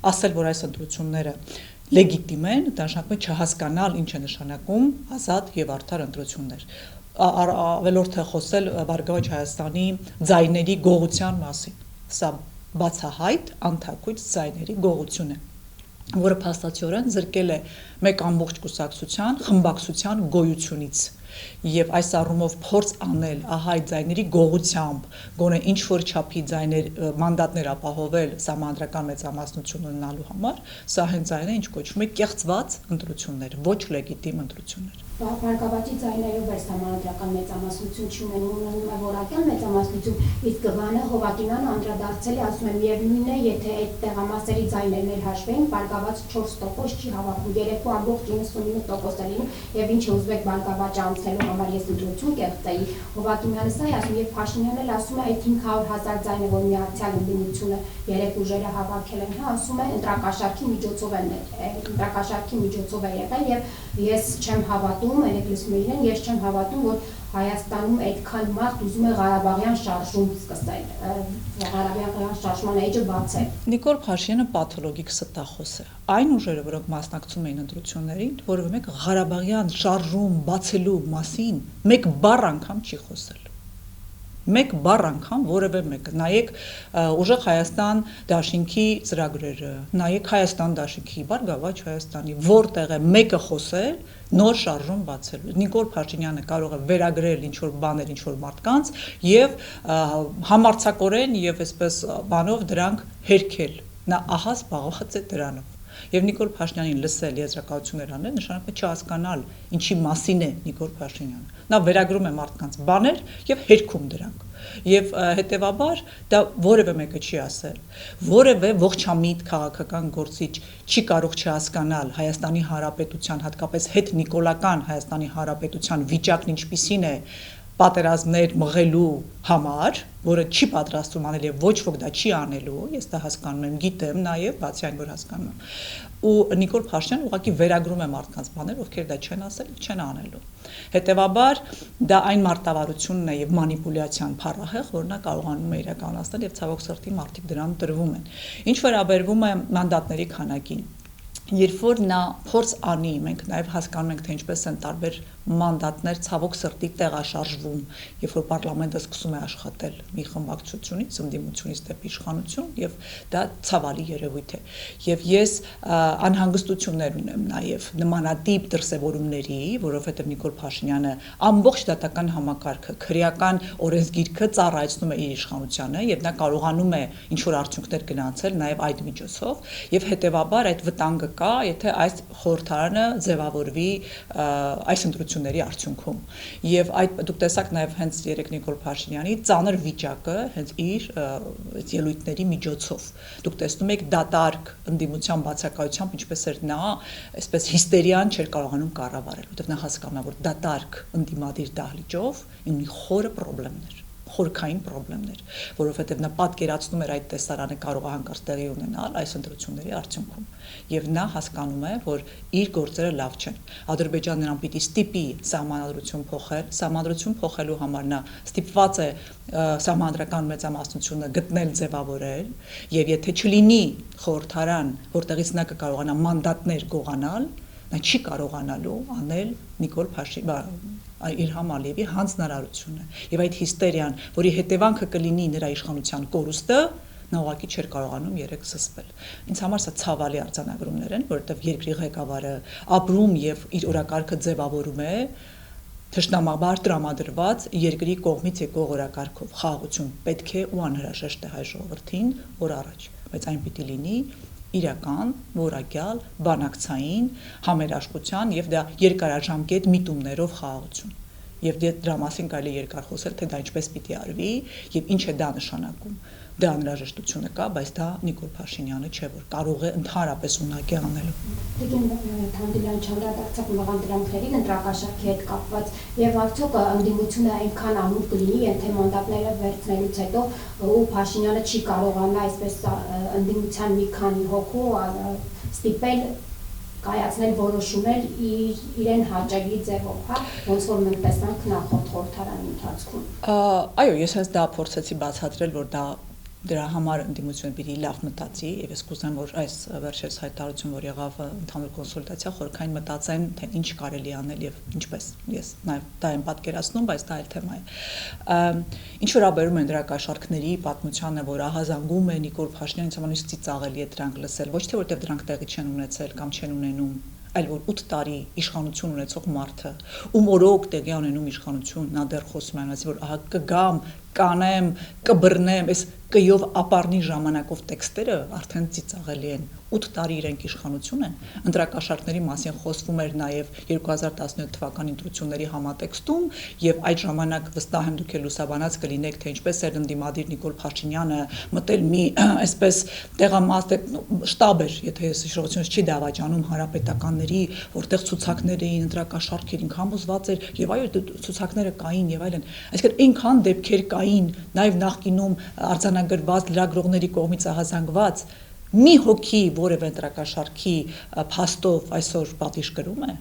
ասել, որ այս ընտրությունները լեգիտիմ են, դա նշանակում է չհասկանալ ինչ է նշանակում ազատ եւ արդար ընտրություններ։ Ավելորդ է խոսել Բարգավաճ Հայաստանի ձայների գողության մասին։ Սա բացահայտ անթակույց ձայների գողություն է, որը փաստացիորեն զրկել է մեկ ամբողջ կուսակցության խմբակցության գոյությունից եւ այս առումով փորձ անել ահա այդ ձայների գողությամբ գոնե ինչ որ չափի ձայներ մանդատներ ապահովել սահմանադրական մեծամասնություն ունենալու համար, սա հենց այն է, ինչ կոչվում է կեղծված ընտրություններ, ոչ լեգիտիմ ընտրություններ։ Բարգավաճի ձայներով էր սահմանադրական մեծամասնություն չունենում է որակյալ մեծամասնություն, իսկ Վանը Հովակիմյանը անդրադարձել է, ասում է միևնույն է, եթե այդ տեղամասերի ձայներն էլ հաշվեն, Բարգավաճ 4% չի հավաքում, 3.99% է լինում, եւ ինչ ուզբեք Բարգավաճը անցնելու համար ես ընտրություն կեղծեի, Հովակիմյանը սա է ասում, եւ Փաշինյանն էլ ասում է, այդ 500,000 ձայնը, որ միացյալ ընդդիմությունը երեք ուժերը հավաքել են, ասում է ընտրակաշարքի միջոցով է եղել եւ ես չեմ հավատում, ելեք լսում եք, ես չեմ հավատում, որ Հայաստանում այդքան մարդ ուզում է Ղարաբաղյան շարժում սկսել, Ղարաբաղյան շարժման էջը բացել։ Նիկոլ Փաշինյանը պաթոլոգիկ ստախոս է։ Այն ուժերը, որոնք մասնակցում էին ընտրություններին, որևէ մեկ Ղարաբաղյան շարժում բացելու մասին մեկ բառ անգամ չի խոսել։ Մեկ բառ անգամ որևէ մեկը, նայեք Ուժեղ Հայաստան դաշինքի ծրագրերը, նայեք Հայաստան դաշինքի, Բարգավաճ Հայաստանի, որտեղ է մեկը խոսել նոր շարժում բացելու։ Նիկոլ Փաշինյանը կարող է վերագրել ինչ-որ բաներ, ինչ-որ մարդկանց եւ համարձակորեն եւ այսպես բանով դրանք հերքել։ Նա ահա զբաղված է դրանով։ Եվ Նիկոլ Փաշինյանին լսել եզրակացություններ անել նշանակում է չհասկանալ ինչի մասին է Նիկոլ Փաշինյանը։ Նա վերագրում է մարդկանց բաներ եւ հերքում դրանք։ Եվ հետեւաբար դա որևէ մեկը չի ասել, որևէ ողջամիտ քաղաքական գործիչ չի կարող չհասկանալ Հայաստանի Հանրապետության, հատկապես հետ նիկոլական Հայաստանի Հանրապետության վիճակն ինչպիսին է պատերազմներ մղելու համար, որը չի պատրաստվում անել եւ ոչ ոք դա չի անելու, ես դա հասկանում եմ, գիտեմ նաեւ, բացի այն որ հասկանում եմ։ Ու Նիկոլ Փաշինյանը ուղղակի վերագրում է մարդկանց բաներ, ովքեր դա չեն ասել, չեն անելու։ Հետևաբար դա այն մարտավարությունն է եւ մանիպուլյացիան փառահեղ, որ նա կարողանում է իրականացնել եւ ցավոք սրտի մարդիկ դրան տրվում են։ Ինչ վերաբերվում է մանդատների քանակին, երբ որ նա փորձ անի, մենք նաև հասկանում ենք, թե ինչպես են տարբեր մանդատներ ցավոք սրտի տեղաշարժվում, երբ որ պարլամենտը սկսում է աշխատել մի խմբակցությունից, ընդդիմությունից դեպի իշխանություն, եւ դա ցավալի երևույթ է։ Եվ ես անհանգստություններ ունեմ նաև նմանատիպ դրսևորումների, որովհետեւ Նիկոլ Փաշինյանը ամբողջ դատական համակարգը, քրեական օրենսգիրքը ծառայեցնում է իր իշխանությանը, եւ նա կարողանում է ինչ-որ արդյունքներ գնացել նաև այդ միջոցով, եւ հետեւաբար այդ վտանգը կա, եթե այս խորհրդարանը ձևավորվի այս ընտրությունների արդյունքում։ Եվ այդ դուք տեսաք նաև հենց երեք Նիկոլ Փաշինյանի ծանր վիճակը հենց իր ելույթների միջոցով։ Դուք տեսնում եք դատարկ ընդդիմության բացակայությամբ ինչպես էր նա, այսպես հիստերիան չէր կարողանում կառավարել, որտեղ նա հասկանում է, որ դատարկ ընդդիմադիր դահլիճով ունի խորը խորքային խնդիրներ, որովհետև նա պատկերացնում էր այդ տեսարանը կարող է հանկարծ տեղի ունենալ այս ընտրությունների արդյունքում։ Եվ նա հասկանում է, որ իր գործերը լավ չեն։ Ադրբեջանը նրան պիտի ստիպի սահմանադրություն փոխել, սահմանադրություն փոխելու համար նա ստիպված է սահմանադրական մեծամասնությունը գտնել, ձևավորել, եւ եթե չլինի խորհրդարան, որտեղից նա կկարողանա մանդատներ գողանալ, նա չի կարողանալու անել Նիկոլ Փաշինյանի Իլհամ Ալիևի հանձնարարությունը եւ այդ հիստերիան, որի հետևանքը կլինի նրա իշխանության կորուստը, նա ուղղակի չէր կարողանում երեք զսպել։ Ինձ համար սա ցավալի արձանագրումներ են, որովհետեւ երկրի ղեկավարը ապրում եւ իր օրակարգը ձևավորում է թշնամաբար տրամադրված երկրի կողմից եկող օրակարգով։ Խաղաղություն պետք է ու անհրաժեշտ է հայ ժողովրդին օր առաջ, բայց այն պիտի լինի իրական, որակյալ, բանակցային, համերաշխության եւ դա երկարաժամկետ միտումներով խաղաղություն։ Եվ դրա մասին կարելի երկար խոսել, թե դա ինչպես պիտի արվի եւ ինչ է դա նշանակում։ Դա անհրաժեշտությունը կա, բայց դա Նիկոլ Փաշինյանը չէ, որ կարող է ընդհանրապես ունակի անելու։ Թանդիլյան չանդրադարձակ մեղանդրանքներին ընտրակաշարքի հետ կապված եւ արդյոք ընդդիմությունը այնքան ամուր կլինի, եթե մանդատները վերցնելուց հետո ու Փաշինյանը չի կարողանա այսպես ընդդիմության մի քանի հոգու ստիպել կայացնել որոշումներ իրեն հաճելի ձևով, հա, ոնց որ մենք տեսանք նախորդ խորհրդարանի ընթացքում։ Այո, ես հենց դա փորձեցի բացատրել, որ դա դրա համար ընդդիմությունը պիտի լավ մտածի եւ ես կուզեմ որ այս վերջերս հայտարարություն որ եղավ ընդհանուր կոնսուլտացիա խորքային մտածեն թե ինչ կարելի անել եւ ինչպես ես նաեւ դա եմ պատկերացնում բայց դա այլ թեմա է ինչ վերաբերում է դրակաշարքների պատմությանը որ ահազանգում է Նիկոլ Փաշինյանը ցամանից ծիծաղելի է դրանք լսել ոչ թե որտեղ դրանք տեղի չեն ունեցել կամ չեն ունենում այլ որ 8 տարի իշխանություն ունեցող մարդը ում օրոք տեղի ունենում իշխանություն նա դեռ խոսում է ասի որ ահա կգամ կանեմ կբռնեմ այս կյով ապառնի ժամանակով տեքստերը արդեն ծիծաղելի են 8 տարի իրենք իշխանություն են ընտրակաշարքների մասին խոսվում էր նաև 2017 թվականի ընտրությունների համատեքստում եւ այդ ժամանակ վստահ եմ դուք էլ լուսաբանած կլինեք թե ինչպես էր ընդդիմադիր Նիկոլ Փաշինյանը մտել մի այսպես տեղամաս շտաբ էր եթե ես հիշողությունս չի դավաճանում հանրապետականների որտեղ ցուցակներ էին ընտրակաշարքեր ինքան բուզված էր եւ այո ցուցակները կային եւ այլն այսինքն այնքան դեպքեր կային նաև նախկինում արձանագրված լրագրողների կողմից ահազանգված մի հոգի որևէ ընտրակաշարքի փաստով այսօր պատիժ կրում է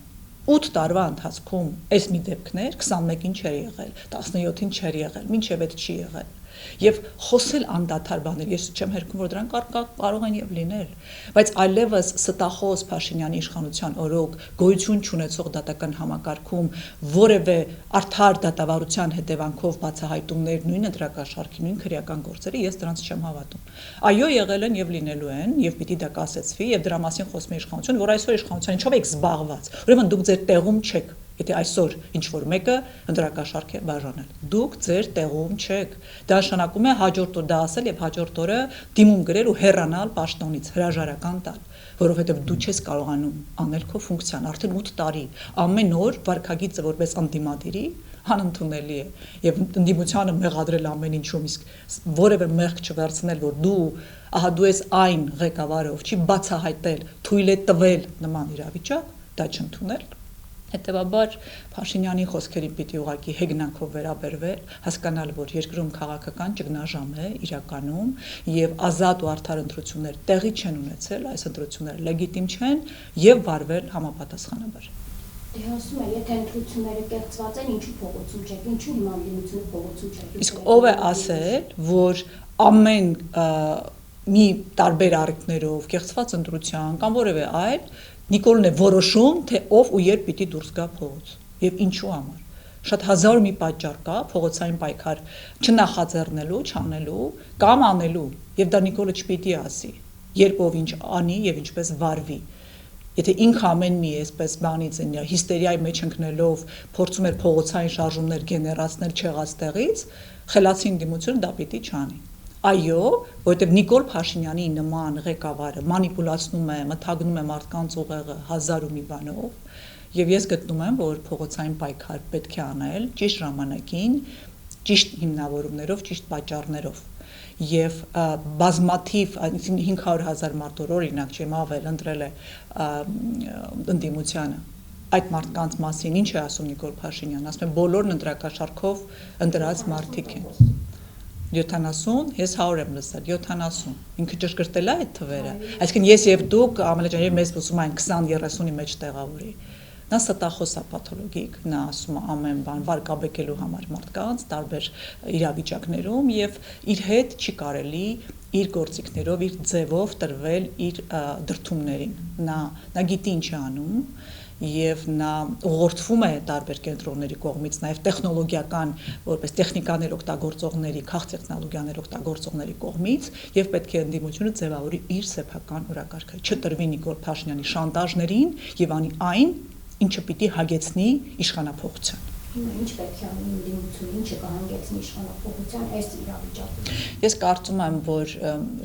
8 տարվա ընթացքում այս մի դեպքներ 21-ին չէր եղել 17-ին չէր եղել մինչև այդ չի եղել եւ խոսել անդադար բաներ ես չեմ հերքում որ դրանք կարող են եւ լինել բայց այլևս ստախոս Փաշինյանի իշխանության օրոք գոյություն չունեցող դատական համակարգում որևէ արդար դատավարության հետևանքով բացահայտումներ նույն ընտրակաշարքի նույն քրեական գործերը ես դրանց չեմ հավատում այո եղել են եւ լինելու են եւ պիտի դա կասեցվի եւ դրա մասին խոսում է իշխանություն որ այսօր իշխանության ինչով եք զբաղված ուրեմն դուք ձեր տեղում չեք Եթե այսօր ինչ որ մեկը ընտրակաշարք է բաժանել դուք ձեր տեղում չեք դա նշանակում է հաջորդ օր դա ասել եւ հաջորդ օրը դիմում գրել ու հեռանալ պաշտոնից հրաժարական տալ որովհետեւ դու չես կարողանում անել քո ֆունկցիան արդեն 8 տարի ամեն օր վարկագիծը որպես անդիմադիրի անընդունելի է եւ ընդդիմությանը մեղադրել ամեն ինչում իսկ որևէ մեղք չվերցնել որ դու ահա դու ես այն ղեկավարը ով չի բացահայտել թույլ է տվել նման իրավիճակ դա չընդունել Հետևաբար Փաշինյանի խոսքերին պիտի ուղղակի հեգնանքով վերաբերվել, հասկանալ, որ երկրում քաղաքական ճգնաժամ է իրականում եւ ազատ ու արդար ընտրություններ տեղի չեն ունեցել, այս ընտրությունները լեգիտիմ չեն եւ վարվել համապատասխանաբար։ Դե ասում եմ, եթե ընտրությունները կեղծված են, ինչու փողոցում չեք, ինչու հիմա ընդդիմությունը փողոցում չեք։ Իսկ ով է ասել, որ ամեն մի տարբեր առիթներով կեղծված ընտրության կամ որևէ այլ Նիկոլն է որոշում, թե ով ու երբ պիտի դուրս գա փողոց եւ ինչու համար։ Շատ հազար մի պատճառ կա փողոցային պայքար չնախաձեռնելու, չանելու կամ անելու եւ դա Նիկոլը չպիտի ասի, երբ ով ինչ անի եւ ինչպես վարվի։ Եթե ինքը ամեն մի այսպես բանից հիստերիայի մեջ ընկնելով փորձում էր փողոցային շարժումներ գեներացնել չեղած տեղից, խելացի ընդդիմությունը դա պիտի չանի։ Այո, որովհետև Նիկոլ Փաշինյանի նման ղեկավարը մանիպուլացնում է, մթագնում է մարդկանց ուղեղը հազար ու մի բանով, եւ ես գտնում եմ, որ փողոցային պայքար պետք է անել ճիշտ ժամանակին, ճիշտ հիմնավորումներով, ճիշտ պատճառներով։ Եվ բազմաթիվ 500,000 մարդ օրինակ չեմ ավել ընտրել է ընդդիմությանը այդ մարդկանց մասին ինչ է ասում Նիկոլ Փաշինյանը ասում է բոլորն ընտրակաշարքով ընտրած մարդիկ են 70 ես 100 եմ լսել 70 ինքը ճշգրտել է այդ թվերը այսինքն ես եւ դուք ամենաճան եւ մեզ ուսում այն 20-30-ի մեջ տեղավորի նա ստախոս է պաթոլոգիկ նա ասում է ամեն բան վարկաբեկելու համար մարդկանց տարբեր իրավիճակներում եւ իր հետ չի կարելի իր գործիքներով իր ձևով տրվել իր դրդումներին նա գիտի ինչ է անում եւ նա ուղղորդվում է տարբեր կենտրոնների կողմից նաեւ տեխնոլոգիական որպես տեխնիկաներ օգտագործողների քաղ տեխնոլոգիաներ օգտագործողների կողմից եւ պետք է ընդդիմությունը ձևավորի իր սեփական օրակարգը չտրվի Նիկոլ Փաշինյանի շանտաժներին եւ անի այն ինչը պիտի հագեցնի իշխանափոխության Հիմա ինչ պետք է անի ընդդիմությունը ինչը կհանգեցնի իշխանափոխության այս իրավիճակում Ես կարծում եմ որ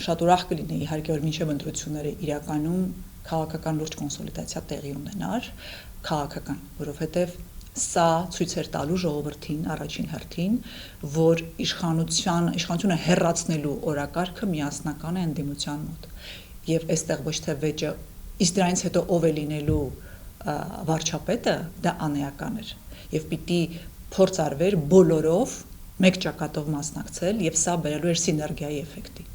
շատ ուրախ կլինի իհարկե որ մինչեւ ընտրությունները իրականում քաղաքական լուրջ կոնսոլիդացիա տեղի ունենար քաղաքական, որովհետև սա ցույց էր տալու ժողովրդին առաջին հերթին, որ իշխանությունը հեռացնելու օրակարգը միասնական է ընդդիմության մոտ։ Եվ այստեղ ոչ թե վեճը, իսկ դրանից հետո ով է լինելու վարչապետը, դա անեական էր։ Եվ պիտի փորձ արվեր բոլորով մեկ ճակատով մասնակցել, եւ սա բերելու էր սիներգիայի էֆեկտի։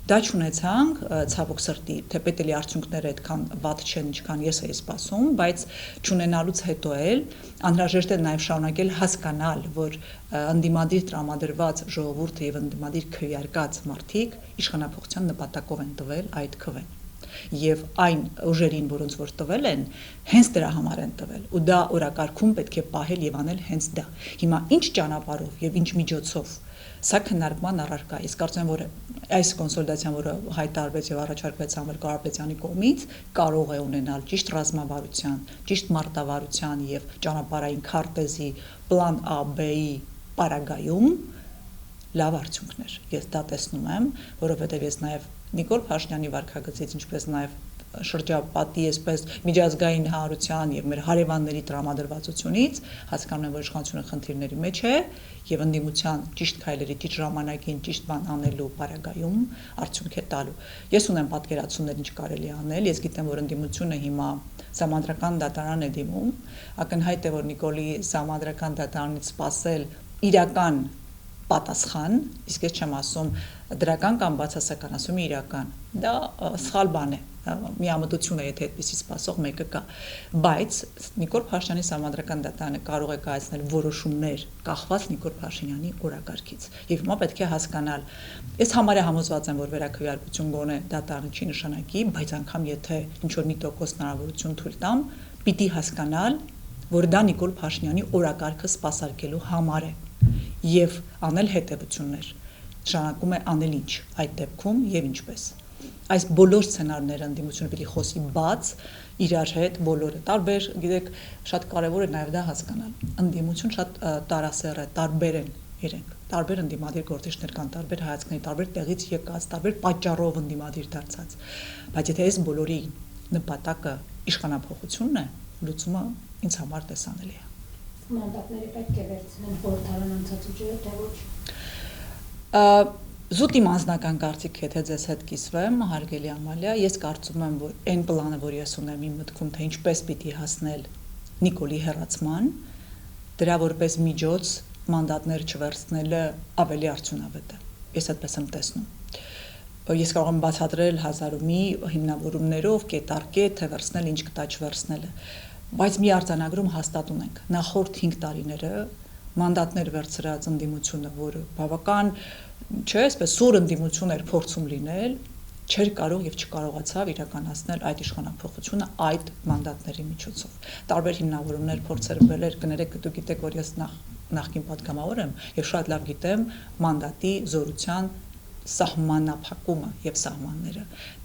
Դա չունեցանք, ցավոք սրտի, թեպետ էլի արդյունքները այդքան վատ չեն, ինչքան ես էի սպասում, բայց չունենալուց հետո էլ անհրաժեշտ է նաև շարունակել հասկանալ, որ ընդդիմադիր տրամադրված ժողովուրդը եւ ընդդիմադիր քվեարկած մարդիկ իշխանափոխության նպատակով են տվել այդ քվեն։ Եվ այն ուժերին, որոնց որ տվել են, հենց դրա համար են տվել, ու դա օրակարգում պետք է պահել եւ անել հենց դա։ Հիմա ինչ ճանապարհով եւ ինչ միջոցով սա քննարկման առարկա է։ Ես կարծում եմ, որ այս կոնսոլիդացիան, որը հայտարարվեց եւ առաջարկվեց Սամվել Կարապետյանի կողմից, կարող է ունենալ ճիշտ ռազմավարության, ճիշտ մարտավարության եւ ճանապարհային քարտեզի պլան A, B-ի պարագայում լավ արդյունքներ։ Ես դա տեսնում եմ, որովհետեւ ես նաեւ Նիկոլ Փաշինյանի վարքագծից, ինչպես նաև շրջապատի այսպես միջազգային հանրության եւ մեր հարևանների տրամադրվածությունից հասկանում եմ, որ իշխանությունը խնդիրների մեջ է եւ ընդդիմության ճիշտ քայլերի ճիշտ ժամանակին ճիշտ բան անելու պարագայում արդյունք է տալու։ Ես ունեմ պատկերացումներ ինչ կարելի անել, ես գիտեմ, որ ընդդիմությունը հիմա սահմանադրական դատարան է դիմում, ակնհայտ է, որ Նիկոլի սահմանադրական դատարանից սպասել իրական պատասխան, իսկ ես չեմ ասում դրական կամ բացասական, ասում եմ իրական։ Դա սխալ բան է, միամտություն է, եթե այդպեսի սպասող մեկը կա, բայց Նիկոլ Փաշինյանի սահմանադրական դատարանը կարող է կայացնել որոշումներ կախված Նիկոլ Փաշինյանի օրակարգից։ Եվ հիմա պետք է հասկանալ, ես համարյա համոզված եմ, որ վերաքվեարկություն գոնե դատարանը չի նշանակի, բայց անգամ եթե ինչ-որ մի տոկոս հնարավորություն թույլ տամ, պիտի հասկանալ, որ դա Նիկոլ Փաշինյանի օրակարգը սպասարկելու համար է եւ անել հետեւություններ։ Նշանակում է անել ինչ այդ դեպքում եւ ինչպես։ Այս բոլոր սցենարները ընդդիմությունը պիտի խոսի բաց իրար հետ բոլորը տարբեր, գիտեք, շատ կարեւոր է նաեւ դա հասկանալ։ Ընդդիմություն շատ տարասեռ է, տարբեր են իրենք, տարբեր ընդդիմադիր գործիչներ կան, տարբեր հայացքների, տարբեր տեղից եկած, տարբեր պատճառով ընդդիմադիր դարձած։ Բայց եթե այս բոլորի նպատակը իշխանափոխությունն է, լուծումը ինձ համար տեսանելի է։ Մանդատները պետք է վերցնեն խորհրդարան անցած ուժերը, թե ոչ։ Զուտ իմ անձնական կարծիքը, եթե ձեզ հետ կիսվեմ, հարգելի Ամալիա, ես կարծում եմ, որ այն պլանը, որ ես ունեմ իմ մտքում, թե ինչպես պիտի հասնել Նիկոլի հեռացման, դրա որպես միջոց մանդատներ չվերցնելը ավելի արդյունավետ է։ Ես այդպես եմ տեսնում։ Ես կարող եմ բացատրել հազար ու մի հիմնավորումներով, կետարկետ, թե վերցնել, ինչ կտա չվերցնելը։ Բայց մի արձանագրում հաստատ ունենք։ Նախորդ 5 տարիները մանդատներ վերցրած ընդդիմությունը, որը բավական չէ, այսպես սուր ընդդիմություն էր փորձում լինել, չէր կարող եւ չկարողացավ իրականացնել այդ իշխանափոխությունը այդ մանդատների միջոցով։ Տարբեր հիմնավորումներ, փորձեր բերել, կներեք, դուք գիտեք, որ ես նախկին պատգամավոր եմ եւ շատ լավ գիտեմ մանդատի զորության սահմանափակումը եւ սահմանները։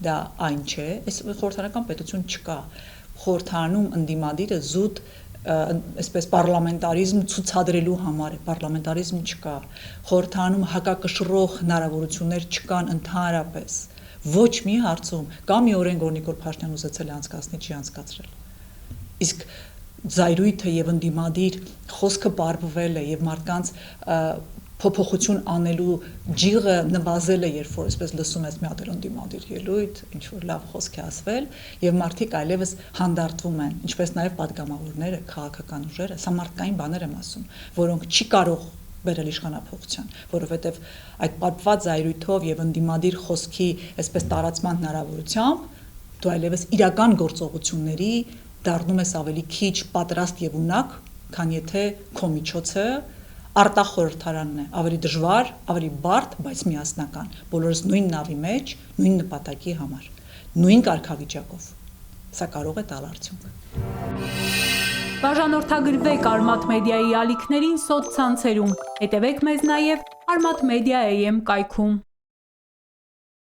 Դա այն չէ, այս խորհրդարանական պետություն չկա։ Խորհրդարանում ընդդիմադիրը զուտ այսպես պարլամենտարիզմ ցուցադրելու համար է, պարլամենտարիզմ չկա, խորհրդարանում հակակշռող հնարավորություններ չկան ընդհանրապես, ոչ մի հարցում, կա մի օրենք, որ Նիկոլ Փաշինյանն ուզեցել է անցկացնել, չի անցկացրել, իսկ զայրույթը եւ ընդդիմադիր խոսքը բարբվել է եւ մարդկանց փոփոխություն անելու ջիղը նվազել է, երբ որ այսպես լսում ես մի հատ ընդդիմադիր ելույթ, ինչ որ լավ խոսք է ասվել, եւ մարդիկ այլևս հանդարտվում են, ինչպես նաեւ падգամավորները, քաղաքական ուժերը, սա մարդկային բաներ եմ ասում, որոնք չի կարող բերել իշխանափոխության, որովհետեւ այդ պատված զայրույթով եւ ընդդիմադիր խոսքի այսպես տարածման հնարավորությամբ դու այլևս իրական գործողությունների դառնում ես ավելի քիչ պատրաստ եւ ունակ, քան եթե քո միջոցը արտախորհրդարանն է, ավելի դժվար, ավելի բարդ, բայց միասնական, բոլորս նույն նավի մեջ, նույն նպատակի համար, նույն կարգավիճակով։ Սա կարող է տալ արդյունք։ Բաժանորդագրվեք Արմաթ մեդիայի ալիքներին սոցցանցերում, հետևեք մեզ նաև Armat Media AM կայքում։